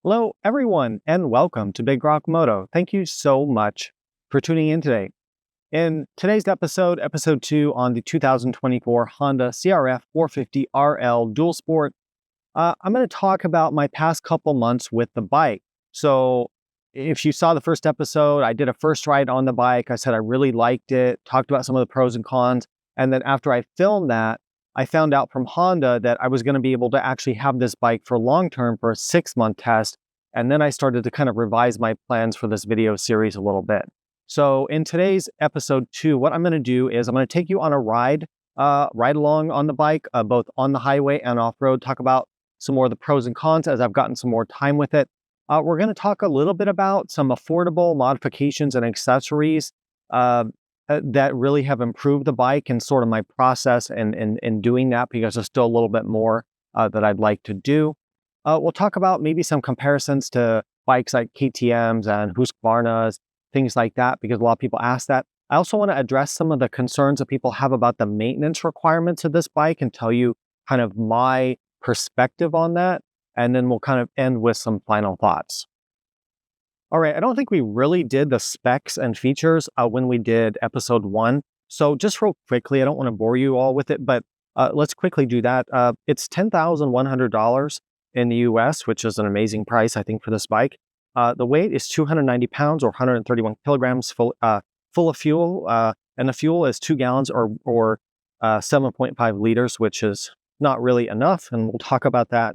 Hello, everyone, and welcome to Big Rock Moto. Thank you so much for tuning in today. In today's episode, episode 2 on the 2024 Honda CRF450RL Dual Sport, I'm going to talk about my past couple months with the bike. So if you saw the first episode, I did a first ride on the bike. I said I really liked it, talked about some of the pros and cons. And then after I filmed that, I found out from Honda that I was going to be able to actually have this bike for long-term for a 6-month test. And then I started to kind of revise my plans for this video series a little bit. So in today's episode 2, what I'm going to do is I'm going to take you on a ride along on the bike, both on the highway and off-road, talk about some more of the pros and cons as I've gotten some more time with it. We're going to talk a little bit about some affordable modifications and accessories that really have improved the bike and sort of my process in doing that, because there's still a little bit more that I'd like to do. We'll talk about maybe some comparisons to bikes like KTMs and Husqvarnas, things like that, because a lot of people ask that. I also want to address some of the concerns that people have about the maintenance requirements of this bike and tell you kind of my perspective on that. And then we'll kind of end with some final thoughts. All right, I don't think we really did the specs and features when we did episode 1. So just real quickly, I don't want to bore you all with it, but let's quickly do that. It's $10,100 in the US, which is an amazing price, I think, for this bike. The weight is 290 pounds or 131 kilograms full of fuel. And the fuel is 2 gallons or 7.5 liters, which is not really enough. And we'll talk about that.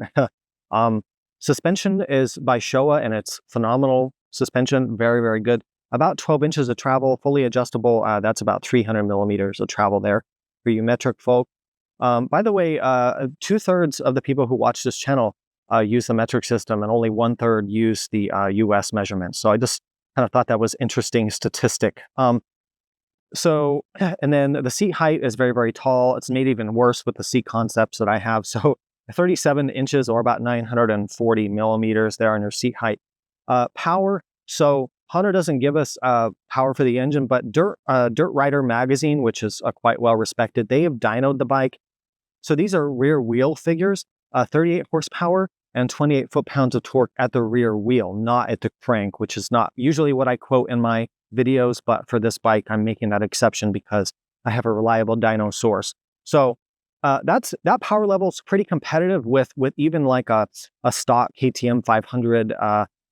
Suspension is by Showa, and it's phenomenal suspension. Very, very good. About 12 inches of travel, fully adjustable. That's about 300 millimeters of travel there for you metric folk. By the way, 2/3 of the people who watch this channel use the metric system, and only 1/3 use the US measurements. So I just kind of thought that was interesting statistic. And then the seat height is very, very tall. It's made even worse with the seat concepts that I have. So 37 inches or about 940 millimeters there on your seat height. Power. So Honda doesn't give us power for the engine, but Dirt Rider magazine, which is quite well respected, they have dynoed the bike. So these are rear wheel figures, 38 horsepower and 28 foot-pounds of torque at the rear wheel, not at the crank, which is not usually what I quote in my videos. But for this bike, I'm making that exception because I have a reliable dyno source. So that power level is pretty competitive with even like a stock KTM 500.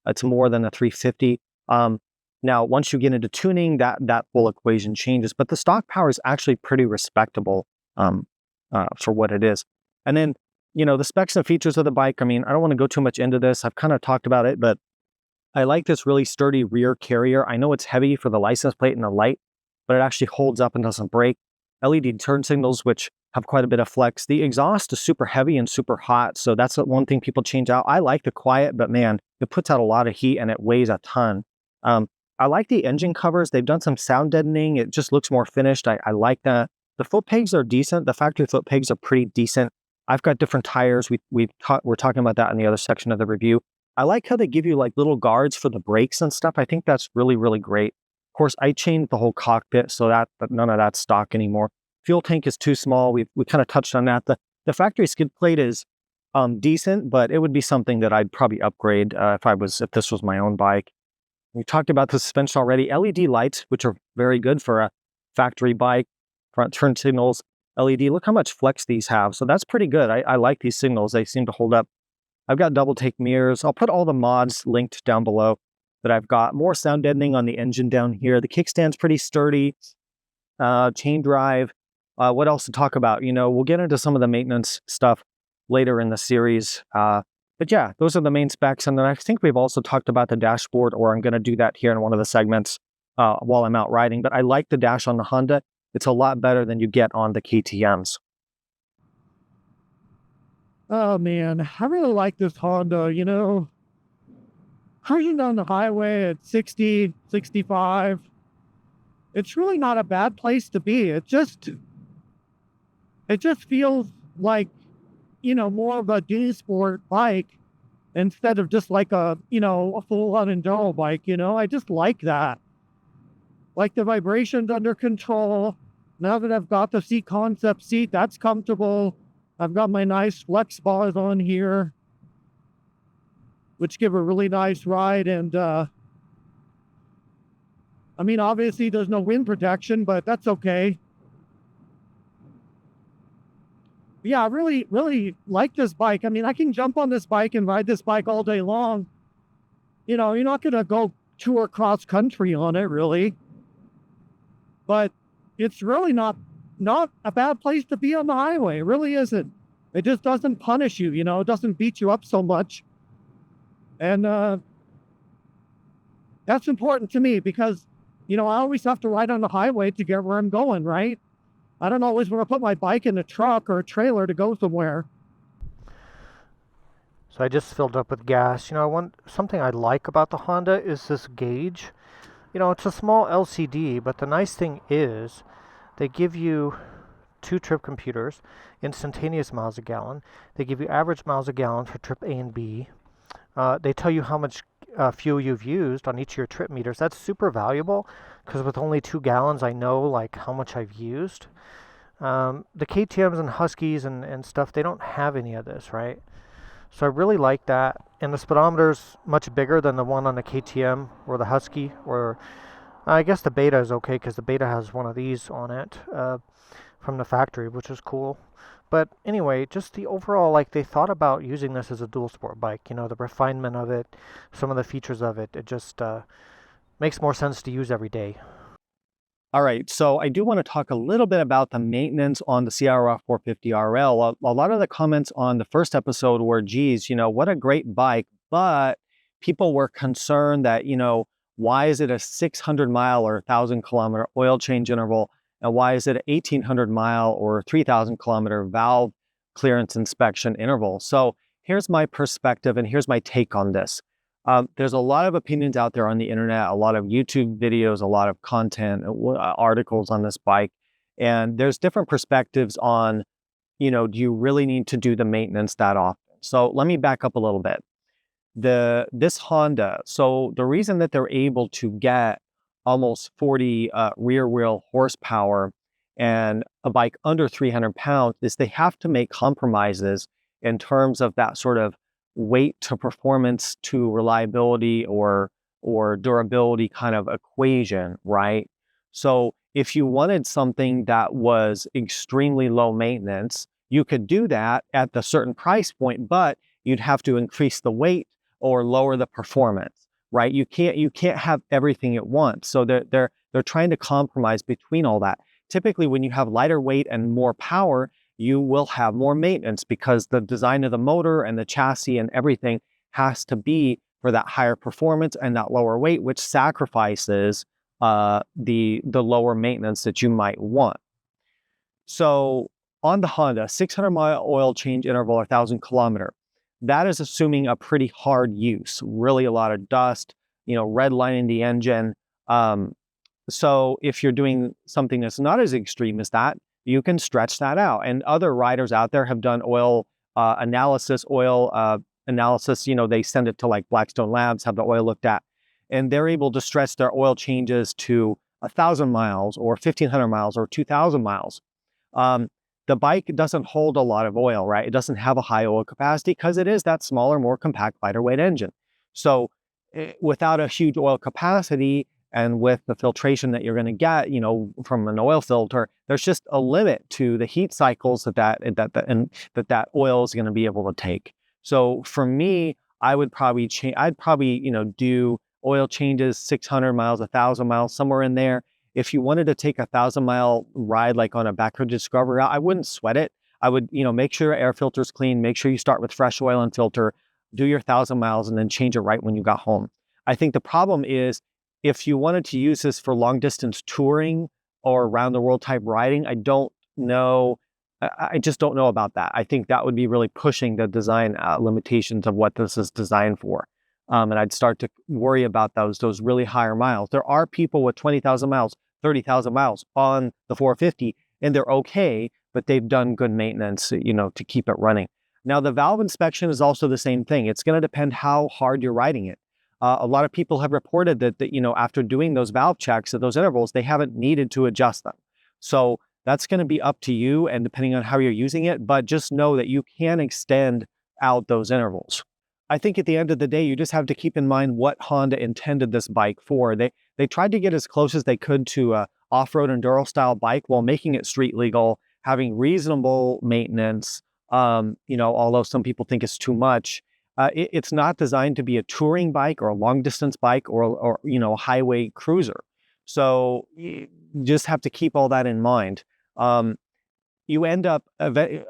It's more than a 350. Now, once you get into tuning, that whole equation changes. But the stock power is actually pretty respectable for what it is. And then, the specs and features of the bike. I mean, I don't want to go too much into this. I've kind of talked about it, but I like this really sturdy rear carrier. I know it's heavy for the license plate and the light, but it actually holds up and doesn't break. LED turn signals, which have quite a bit of flex. The exhaust is super heavy and super hot, so that's one thing people change out. I like the quiet, but man, it puts out a lot of heat and it weighs a ton. I like the engine covers. They've done some sound deadening. It just looks more finished. I like that. The foot pegs are decent. The factory foot pegs are pretty decent. I've got different tires. We're talking about that in the other section of the review. I like how they give you like little guards for the brakes and stuff. I think that's really, really great. Of course, I changed the whole cockpit so that none of that's stock anymore. Fuel tank is too small. We kind of touched on that. The factory skid plate is decent, but it would be something that I'd probably upgrade if this was my own bike. We talked about the suspension already. LED lights, which are very good for a factory bike. Front turn signals, LED. Look how much flex these have. So that's pretty good. I like these signals. They seem to hold up. I've got double take mirrors. I'll put all the mods linked down below that I've got. More sound deadening on the engine down here. The kickstand's pretty sturdy. Chain drive. What else to talk about? We'll get into some of the maintenance stuff later in the series. But yeah, those are the main specs. And then I think we've also talked about the dashboard, or I'm going to do that here in one of the segments while I'm out riding. But I like the dash on the Honda. It's a lot better than you get on the KTMs. Oh man, I really like this Honda, cruising down the highway at 60, 65. It's really not a bad place to be. It just feels like, more of a dualsport bike instead of just like a full-on enduro bike, I just like that. Like the vibrations under control. Now that I've got the seat concept seat, that's comfortable. I've got my nice flex bars on here. which give a really nice ride. And I mean, obviously there's no wind protection, but that's okay. Yeah, I really, really like this bike. I mean, I can jump on this bike and ride this bike all day long. You know, you're not going to go tour cross country on it, really. But it's really not a bad place to be on the highway. It really isn't. It just doesn't punish you, you know, it doesn't beat you up so much. And that's important to me because, you know, I always have to ride on the highway to get where I'm going, right? I don't always want to put my bike in a truck or a trailer to go somewhere. So I just filled up with gas. You know, something I like about the Honda is this gauge. You know, it's a small LCD, but the nice thing is they give you 2 trip computers, instantaneous miles a gallon. They give you average miles a gallon for trip A and B. They tell you how much fuel you've used on each of your trip meters. That's super valuable because with only 2 gallons, I know like how much I've used. The KTMs and Huskies and stuff, they don't have any of this, right? So I really like that. And the speedometer's much bigger than the one on the KTM or the Husky, or I guess the Beta is okay because the Beta has one of these on it from the factory, which is cool. But anyway, just the overall, like they thought about using this as a dual sport bike, you know, the refinement of it, some of the features of it, it just makes more sense to use every day. All right, so I do want to talk a little bit about the maintenance on the CRF450RL. A lot of the comments on the first episode were, geez, you know, what a great bike, but people were concerned that, you know, why is it a 600 mile or 1,000 kilometer oil change interval? And why is it an 1,800 mile or 3,000 kilometer valve clearance inspection interval? So here's my perspective and here's my take on this. There's a lot of opinions out there on the internet, a lot of YouTube videos, a lot of content, articles on this bike. And there's different perspectives on, you know, do you really need to do the maintenance that often? So let me back up a little bit. This Honda, so the reason that they're able to get almost 40 rear wheel horsepower and a bike under 300 pounds is they have to make compromises in terms of that sort of weight to performance to reliability or durability kind of equation, right? So if you wanted something that was extremely low maintenance, you could do that at the certain price point, but you'd have to increase the weight or lower the performance, right? You can't have everything at once. So they're trying to compromise between all that. Typically, when you have lighter weight and more power, you will have more maintenance because the design of the motor and the chassis and everything has to be for that higher performance and that lower weight, which sacrifices the lower maintenance that you might want. So on the Honda, 600 mile oil change interval, 1,000 kilometer, that is assuming a pretty hard use, really a lot of dust, you know, redlining the engine. So if you're doing something that's not as extreme as that, you can stretch that out. And other riders out there have done oil analysis, you know, they send it to like Blackstone Labs, have the oil looked at, and they're able to stretch their oil changes to 1,000 miles or 1,500 miles or 2,000 miles. The bike doesn't hold a lot of oil, right? It doesn't have a high oil capacity because it is that smaller, more compact, lighter weight engine. So without a huge oil capacity, and with the filtration that you're going to get, you know, from an oil filter, there's just a limit to the heat cycles that oil is going to be able to take. So for me, I'd probably, you know, do oil changes 600 miles, 1,000 miles, somewhere in there. If you wanted to take a 1,000-mile ride, like on a backcountry discovery route, I wouldn't sweat it. I would, you know, make sure your air filter's clean, make sure you start with fresh oil and filter, do your 1,000 miles, and then change it right when you got home. I think the problem is, if you wanted to use this for long distance touring or around the world type riding, I don't know. I just don't know about that. I think that would be really pushing the design limitations of what this is designed for. And I'd start to worry about those really higher miles. There are people with 20,000 miles, 30,000 miles on the 450, and they're okay, but they've done good maintenance, you know, to keep it running. Now, the valve inspection is also the same thing. It's going to depend how hard you're riding it. A lot of people have reported that, you know, after doing those valve checks at those intervals, they haven't needed to adjust them. So that's going to be up to you and depending on how you're using it, but just know that you can extend out those intervals. I think at the end of the day, you just have to keep in mind what Honda intended this bike for. They tried to get as close as they could to a off-road enduro style bike while making it street legal, having reasonable maintenance. Although some people think it's too much, it's not designed to be a touring bike or a long distance bike or a highway cruiser. So you just have to keep all that in mind. You end up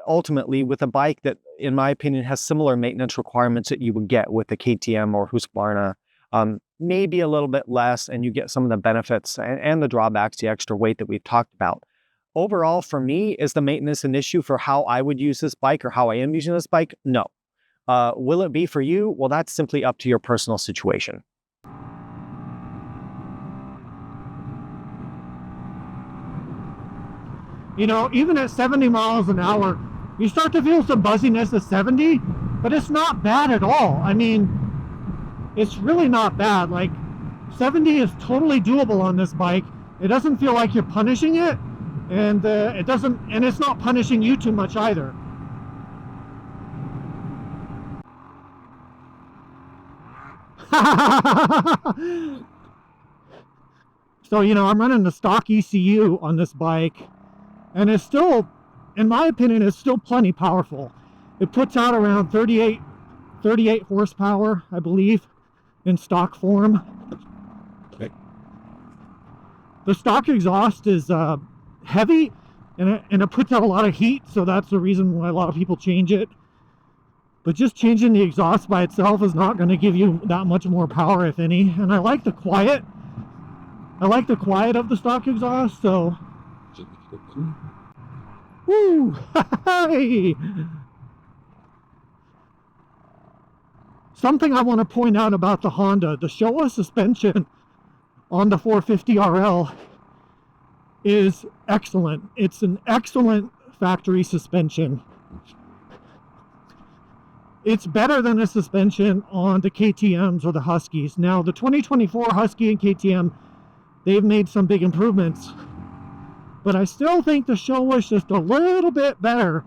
ultimately with a bike that, in my opinion, has similar maintenance requirements that you would get with the KTM or Husqvarna, maybe a little bit less, and you get some of the benefits and the drawbacks, the extra weight that we've talked about. Overall, for me, is the maintenance an issue for how I would use this bike or how I am using this bike? No. Will it be for you? Well, that's simply up to your personal situation. Even at 70 miles an hour, you start to feel some buzziness at 70, but it's not bad at all. I mean, it's really not bad. Like, 70 is totally doable on this bike. It doesn't feel like you're punishing it, and it's not punishing you too much either. So, I'm running the stock ECU on this bike, and it's still, in my opinion, it's still plenty powerful. It puts out around 38 horsepower, I believe, in stock form. Okay. The stock exhaust is heavy, and it puts out a lot of heat, so that's the reason why a lot of people change it. But just changing the exhaust by itself is not going to give you that much more power, if any. And I like the quiet. I like the quiet of the stock exhaust, so... Woo! Hey! Something I want to point out about the Honda, the Showa suspension on the 450RL is excellent. It's an excellent factory suspension. It's better than a suspension on the KTMs or the Huskies. Now, the 2024 Husky and KTM, they've made some big improvements, but I still think the Showa is just a little bit better.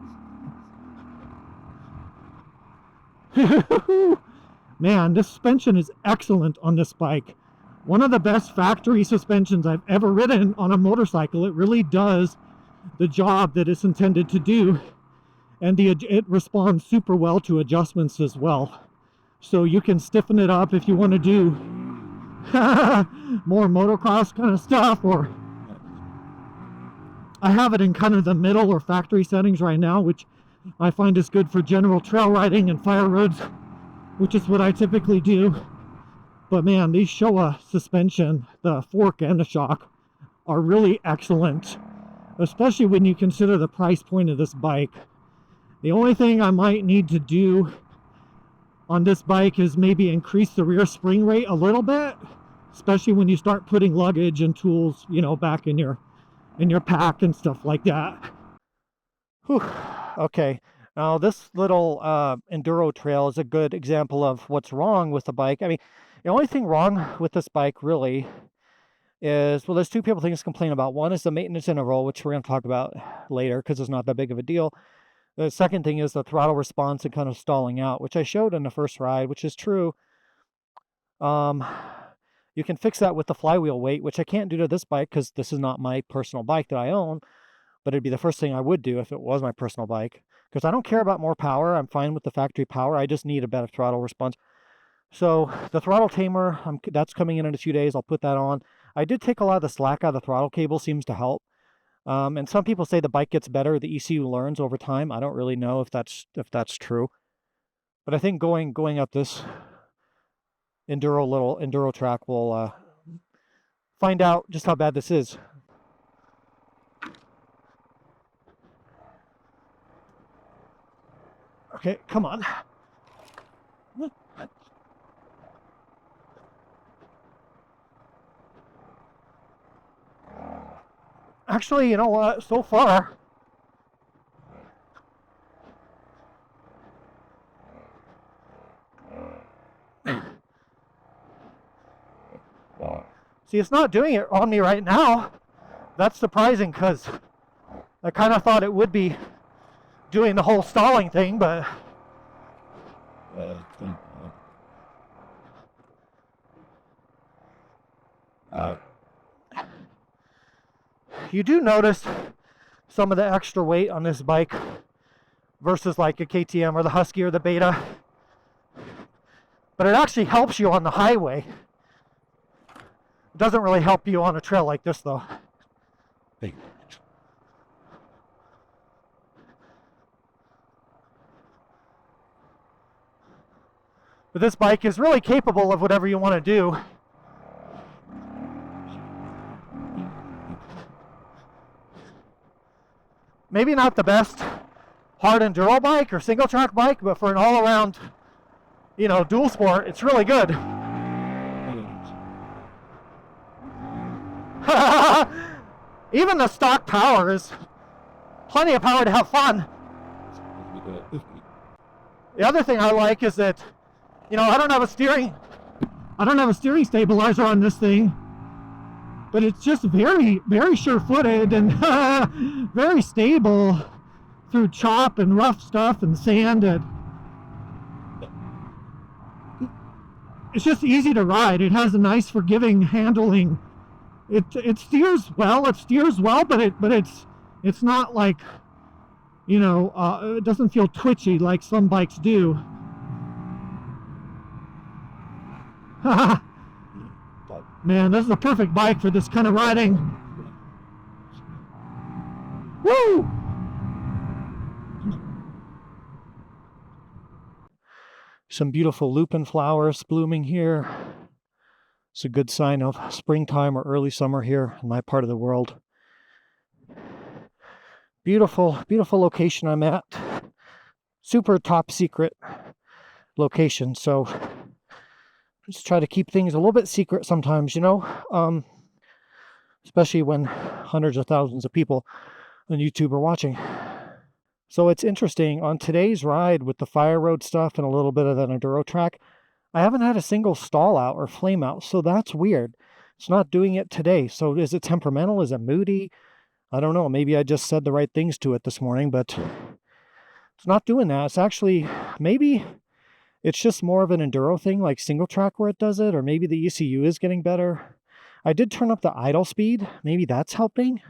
Man, this suspension is excellent on this bike. One of the best factory suspensions I've ever ridden on a motorcycle. It really does the job that it's intended to do. And it responds super well to adjustments as well. So you can stiffen it up if you want to do more motocross kind of stuff, or I have it in kind of the middle or factory settings right now, which I find is good for general trail riding and fire roads, which is what I typically do. But man, these Showa suspension, the fork and the shock, are really excellent, especially when you consider the price point of this bike. The only thing I might need to do on this bike is maybe increase the rear spring rate a little bit, especially when you start putting luggage and tools, back in your pack and stuff like that. Whew. Okay, now this little enduro trail is a good example of what's wrong with the bike. I mean, the only thing wrong with this bike really is, well, there's two people things to complain about. One is the maintenance interval, which we're going to talk about later because it's not that big of a deal. The second thing is the throttle response and kind of stalling out, which I showed in the first ride, which is true. You can fix that with the flywheel weight, which I can't do to this bike because this is not my personal bike that I own, but it'd be the first thing I would do if it was my personal bike, because I don't care about more power. I'm fine with the factory power. I just need a better throttle response. So the throttle tamer, that's coming in a few days. I'll put that on. I did take a lot of the slack out of the throttle cable, seems to help. And some people say the bike gets better, the ECU learns over time. I don't really know if that's true, but I think going up this little enduro track will find out just how bad this is. Okay, come on. Actually, you know what? So far, see, it's not doing it on me right now. That's surprising because I kind of thought it would be doing the whole stalling thing, but You do notice some of the extra weight on this bike versus like a KTM or the Husky or the Beta. But it actually helps you on the highway. It doesn't really help you on a trail like this though. But this bike is really capable of whatever you want to do. Maybe not the best hard enduro bike or single track bike, but for an all-around, you know, dual sport, it's really good. Even the stock power is plenty of power to have fun. The other thing I like is that, you know, I don't have a steering stabilizer on this thing, but it's just very, very sure-footed and very stable through chop and rough stuff and sand. And it's just easy to ride. It has a nice, forgiving handling. It steers well. But it's not like, you know, it doesn't feel twitchy like some bikes do. Man, this is a perfect bike for this kind of riding. Woo! Some beautiful lupin flowers blooming here. It's a good sign of springtime or early summer here in my part of the world. Beautiful, beautiful location I'm at. Super top secret location, so just try to keep things a little bit secret sometimes, you know, especially when hundreds of thousands of people on YouTube are watching. So it's interesting, on today's ride with the fire road stuff and a little bit of that enduro track, I haven't had a single stall out or flame out, so that's weird. It's not doing it today. So is it temperamental? Is it moody? I don't know. Maybe I just said the right things to it this morning, but it's not doing that. It's actually, maybe it's just more of an enduro thing, like single track where it does it, or maybe the ECU is getting better. I did turn up the idle speed. Maybe that's helping.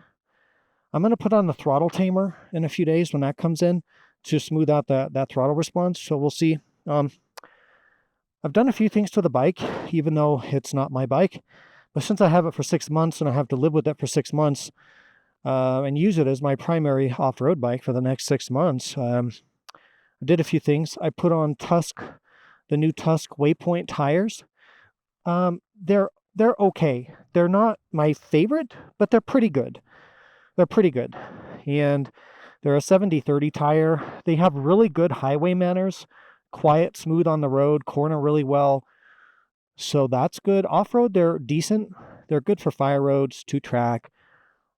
I'm going to put on the throttle tamer in a few days when that comes in to smooth out that throttle response. So we'll see. I've done a few things to the bike, even though it's not my bike. But since I have it for 6 months and I have to live with it for 6 months and use it as my primary off-road bike for the next 6 months, I did a few things. I put on the new Tusk Waypoint tires. They're okay. They're not my favorite, but they're pretty good. They're pretty good. And they're a 70/30 tire. They have really good highway manners. Quiet, smooth on the road, corner really well. So that's good. Off-road, they're decent. They're good for fire roads, 2-track.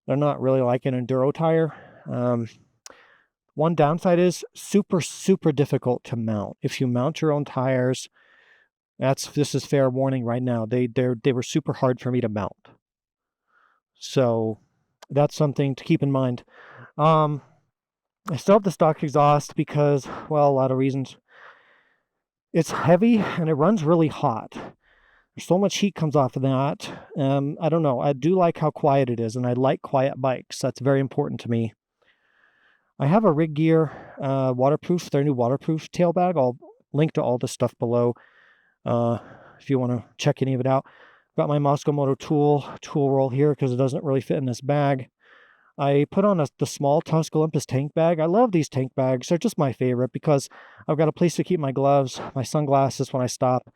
They're not really like an enduro tire. One downside is super, super difficult to mount. If you mount your own tires, this is fair warning right now. They were super hard for me to mount. So that's something to keep in mind. I still have the stock exhaust because, well, a lot of reasons. It's heavy and it runs really hot. So much heat comes off of that. I don't know. I do like how quiet it is, and I like quiet bikes. That's very important to me. I have a Rigg Gear waterproof, their new waterproof tail bag. I'll link to all this stuff below if you want to check any of it out. Got my Moto tool roll here because it doesn't really fit in this bag. I put on the small Tusk Olympus tank bag. I love these tank bags. They're just my favorite because I've got a place to keep my gloves, my sunglasses when I stop.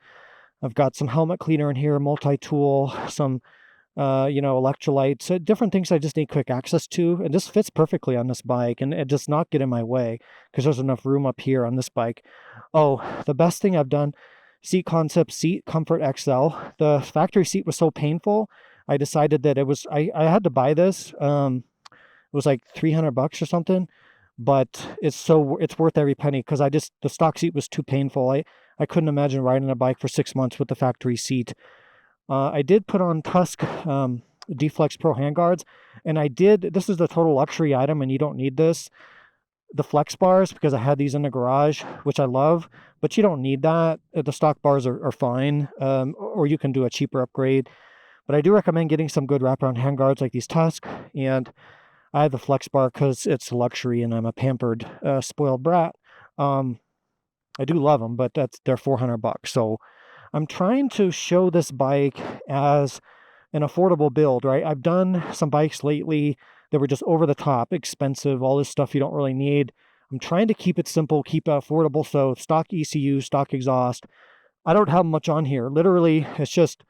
I've got some helmet cleaner in here, multi-tool, some, electrolytes, different things I just need quick access to. And this fits perfectly on this bike, and it does not get in my way because there's enough room up here on this bike. Oh, the best thing I've done, Seat Concept Seat Comfort XL. The factory seat was so painful, I decided that I had to buy this. It was like $300 or something, but it's worth every penny because the stock seat was too painful. I couldn't imagine riding a bike for 6 months with the factory seat. I did put on Tusk D-Flex Pro handguards, and this is the total luxury item, and you don't need this. The flex bars, because I had these in the garage, which I love, but you don't need that. The stock bars are fine, or you can do a cheaper upgrade. But I do recommend getting some good wraparound handguards like these Tusk, and I have the Flex Bar because it's a luxury and I'm a pampered, spoiled brat. I do love them, but they're $400. So I'm trying to show this bike as an affordable build, right? I've done some bikes lately that were just over the top, expensive, all this stuff you don't really need. I'm trying to keep it simple, keep it affordable. So stock ECU, stock exhaust. I don't have much on here. Literally, it's just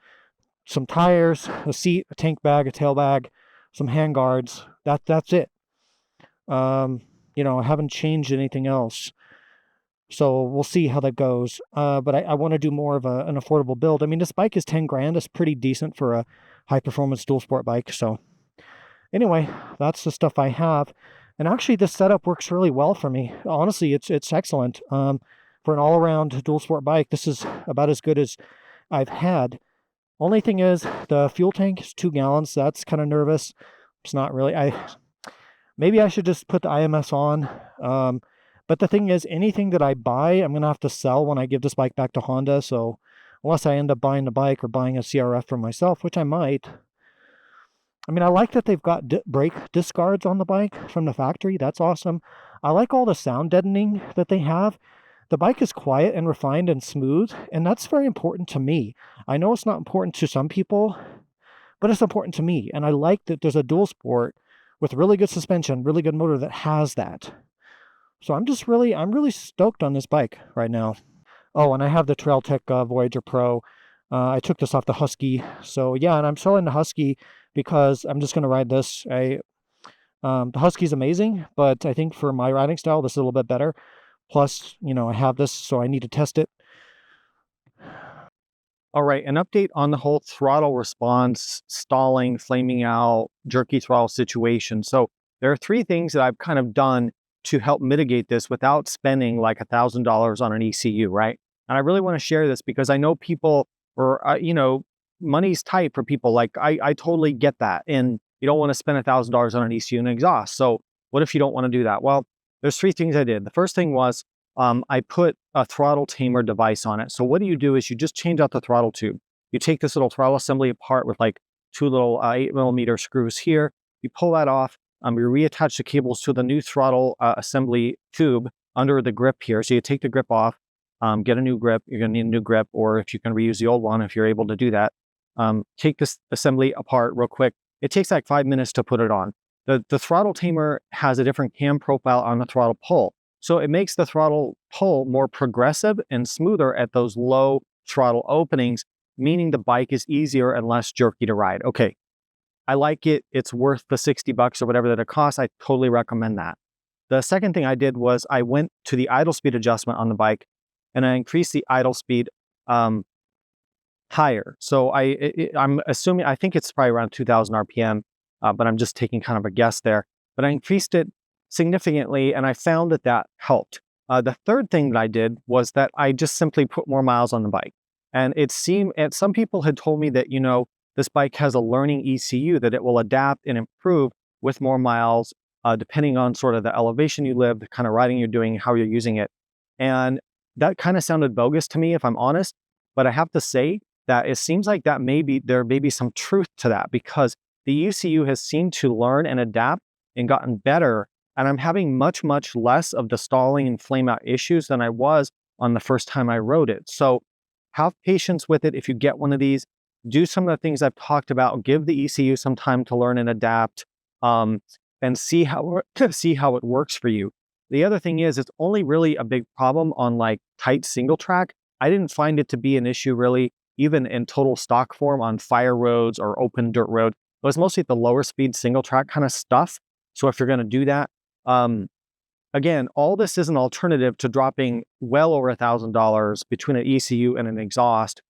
some tires, a seat, a tank bag, a tail bag, some handguards. That's it. You know, I haven't changed anything else. So we'll see how that goes. But I want to do more of an affordable build. I mean, this bike is 10 grand. It's pretty decent for a high performance dual sport bike. So anyway, that's the stuff I have. And actually this setup works really well for me. Honestly, it's excellent. For an all around dual sport bike, this is about as good as I've had. Only thing is the fuel tank is 2 gallons. That's kind of nervous. It's not really, maybe I should just put the IMS on. But the thing is, anything that I buy, I'm going to have to sell when I give this bike back to Honda. So unless I end up buying the bike or buying a CRF for myself, which I might. I mean, I like that they've got brake disc guards on the bike from the factory. That's awesome. I like all the sound deadening that they have. The bike is quiet and refined and smooth, and that's very important to me. I know it's not important to some people, but it's important to me. And I like that there's a dual sport with really good suspension, really good motor that has that. So I'm really stoked on this bike right now. Oh, and I have the Trailtech Voyager Pro. I took this off the Husky. So yeah, and I'm selling the Husky because I'm just going to ride this. The Husky's amazing, but I think for my riding style, this is a little bit better. Plus, you know, I have this, so I need to test it. All right, an update on the whole throttle response, stalling, flaming out, jerky throttle situation. So there are 3 things that I've kind of done to help mitigate this without spending like $1,000 on an ECU, right? And I really want to share this because I know people, or you know, money's tight for people. Like I totally get that, and you don't want to spend $1,000 on an ECU and exhaust. So what if you don't want to do that? Well, there's 3 things I did. The first thing was I put a throttle tamer device on it. So what do? Is you just change out the throttle tube. You take this little throttle assembly apart with like 2 little 8mm screws here. You pull that off. You reattach the cables to the new throttle assembly tube under the grip here. So you take the grip off, get a new grip. You're going to need a new grip, or if you can reuse the old one, if you're able to do that. Take this assembly apart real quick. It takes like 5 minutes to put it on. The throttle tamer has a different cam profile on the throttle pull. So it makes the throttle pull more progressive and smoother at those low throttle openings, meaning the bike is easier and less jerky to ride. Okay, I like it. It's worth the $60 or whatever that it costs. I totally recommend that. The second thing I did was I went to the idle speed adjustment on the bike and I increased the idle speed higher. So I'm assuming, I think it's probably around 2000 RPM, but I'm just taking kind of a guess there. But I increased it significantly and I found that that helped. The third thing that I did was that I just simply put more miles on the bike. And it seemed, and some people had told me that, you know, this bike has a learning ECU, that it will adapt and improve with more miles, depending on sort of the elevation you live, the kind of riding you're doing, how you're using it. And that kind of sounded bogus to me, if I'm honest. But I have to say that it seems like that there may be some truth to that, because the ECU has seemed to learn and adapt and gotten better. And I'm having much, much less of the stalling and flame out issues than I was on the first time I rode it. So have patience with it. If you get one of these, do some of the things I've talked about. Give the ECU some time to learn and adapt, and see how it works for you. The other thing is, it's only really a big problem on like tight single track. I didn't find it to be an issue really, even in total stock form on fire roads or open dirt road. It was mostly the lower speed single track kind of stuff. So if you're going to do that, again, all this is an alternative to dropping well over $1,000 between an ECU and an exhaust.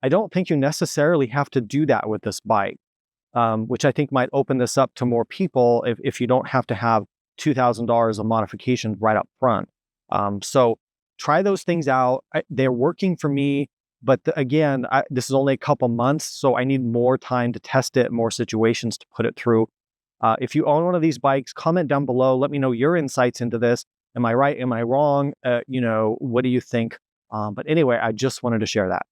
I don't think you necessarily have to do that with this bike, which I think might open this up to more people if you don't have to have $2,000 of modifications right up front. So try those things out. They're working for me, but again, this is only a couple months, so I need more time to test it, more situations to put it through. If you own one of these bikes, comment down below. Let me know your insights into this. Am I right? Am I wrong? You know, what do you think? But anyway, I just wanted to share that.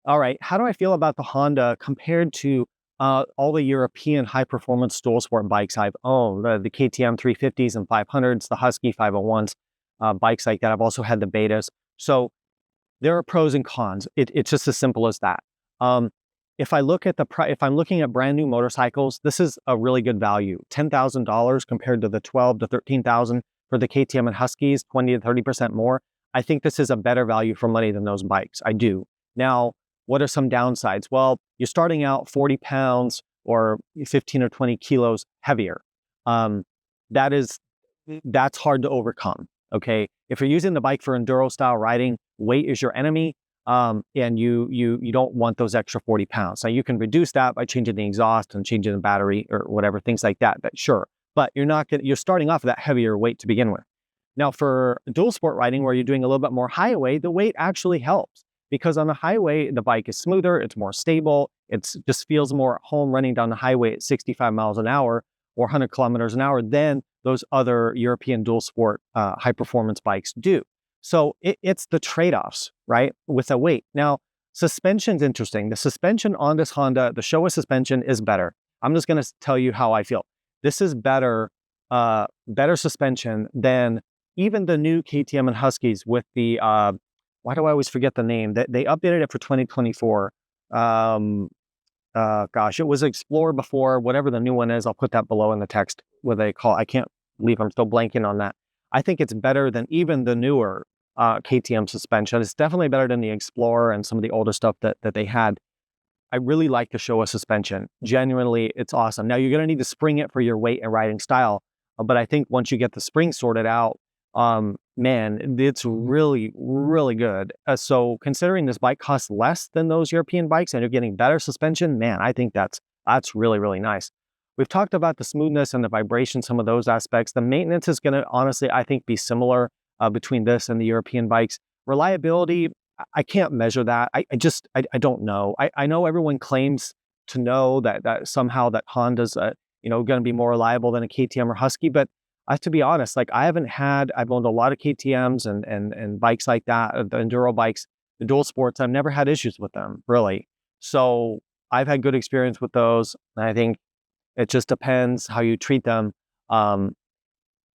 All right, how do I feel about the Honda compared to all the European high-performance dual sport bikes I've owned? The KTM 350s and 500s, the Husky 501s, bikes like that. I've also had the Betas. So there are pros and cons. It's just as simple as that. If I look at if I'm looking at brand new motorcycles, this is a really good value. $10,000 compared to the 12 to 13,000 for the KTM and Huskies, 20 to 30% more. I think this is a better value for money than those bikes. I do. Now, what are some downsides? Well, you're starting out 40 pounds or 15 or 20 kilos heavier. That's hard to overcome. Okay, if you're using the bike for enduro style riding, weight is your enemy, and you don't want those extra 40 pounds. Now you can reduce that by changing the exhaust and changing the battery or whatever, things like that. But sure, but you're starting off with that heavier weight to begin with. Now for dual sport riding, where you're doing a little bit more highway, the weight actually helps because on the highway the bike is smoother, it's more stable, it just feels more at home running down the highway at 65 miles an hour or 100 kilometers an hour than those other European dual sport high performance bikes do. So it's the trade-offs, right, with the weight. Now, suspension's interesting. The suspension on this Honda, the Showa suspension is better. I'm just going to tell you how I feel. This is better suspension than even the new KTM and Huskies with the, why do I always forget the name? They updated it for 2024. Gosh, it was Explorer before, whatever the new one is. I'll put that below in the text what they call. I can't believe I'm still blanking on that. I think it's better than even the newer KTM suspension. It's definitely better than the Explorer and some of the older stuff that they had. I really like the Showa suspension. Genuinely, it's awesome. Now, you're going to need to spring it for your weight and riding style. But I think once you get the spring sorted out, man, it's really, really good. So considering this bike costs less than those European bikes and you're getting better suspension, man, I think that's really, really nice. We've talked about the smoothness and the vibration, some of those aspects. The maintenance is going to, honestly, I think, be similar between this and the European bikes. Reliability, I can't measure that. I don't know. I know everyone claims to know that somehow that Honda's going to be more reliable than a KTM or Husky, but to be honest, like I've owned a lot of KTMs and bikes like that, the enduro bikes, the dual sports. I've never had issues with them, really. So I've had good experience with those. And I think it just depends how you treat them.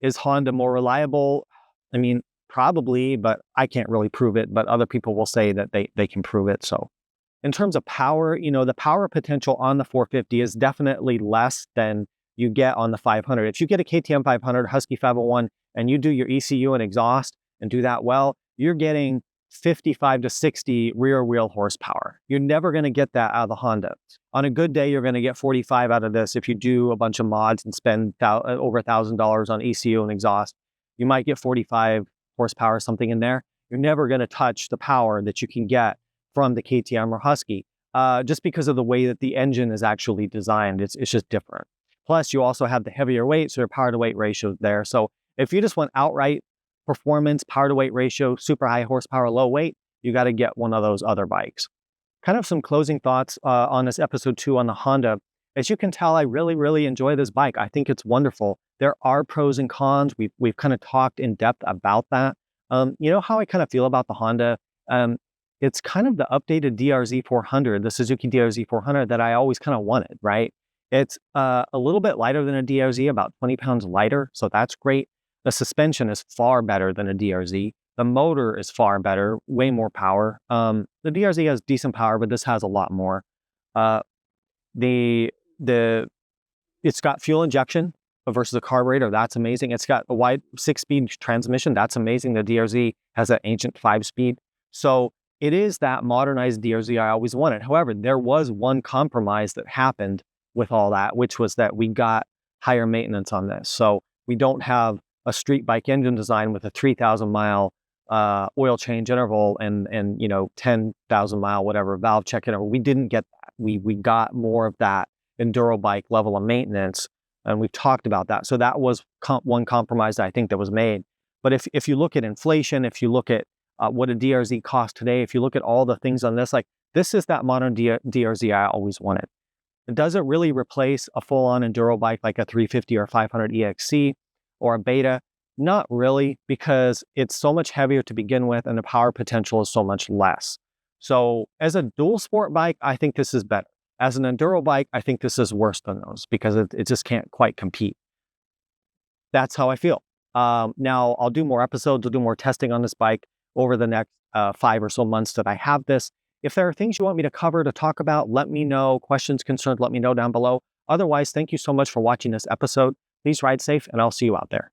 Is Honda more reliable? I mean, probably, but I can't really prove it. But other people will say that they can prove it. So in terms of power, the power potential on the 450 is definitely less than you get on the 500. If you get a KTM 500, Husky 501, and you do your ECU and exhaust and do that well, you're getting 55 to 60 rear wheel horsepower. You're never going to get that out of the Honda. On a good day, you're going to get 45 out of this. If you do a bunch of mods and spend over $1,000 on ECU and exhaust, you might get 45 horsepower, something in there. You're never going to touch the power that you can get from the KTM or Husky, just because of the way that the engine is actually designed. It's just different. Plus, you also have the heavier weight, so your power to weight ratio is there. So if you just want outright performance, power to weight ratio, super high horsepower, low weight, you got to get one of those other bikes. Kind of some closing thoughts on this episode 2 on the Honda. As you can tell, I really, really enjoy this bike. I think it's wonderful. There are pros and cons. We've kind of talked in depth about that. You know how I kind of feel about the Honda? It's kind of the updated DRZ400, the Suzuki DRZ400 that I always kind of wanted, right? It's a little bit lighter than a DRZ, about 20 pounds lighter, so that's great. The suspension is far better than a DRZ. The motor is far better, way more power. The DRZ has decent power, but this has a lot more. It's got fuel injection versus a carburetor. That's amazing. It's got a wide 6-speed transmission. That's amazing. The DRZ has an ancient 5-speed. So it is that modernized DRZ I always wanted. However, there was one compromise that happened with all that, which was that we got higher maintenance on this. So we don't have a street bike engine design with a 3,000 mile oil change interval and 10,000 mile whatever valve check interval. We didn't get that. We got more of that enduro bike level of maintenance, and we've talked about that. So that was one compromise that I think that was made. But if you look at inflation, if you look at what a DRZ costs today, if you look at all the things on this, like this is that modern DRZ I always wanted. It doesn't really replace a full-on enduro bike like a 350 or 500 EXC or a Beta. Not really, because it's so much heavier to begin with and the power potential is so much less. So as a dual sport bike, I think this is better. As an enduro bike, I think this is worse than those because it just can't quite compete. That's how I feel. Now I'll do more episodes, I'll do more testing on this bike over the next 5 or so months that I have this. If there are things you want me to cover, to talk about, let me know. Questions, concerns, let me know down below. Otherwise, thank you so much for watching this episode. Please ride safe, and I'll see you out there.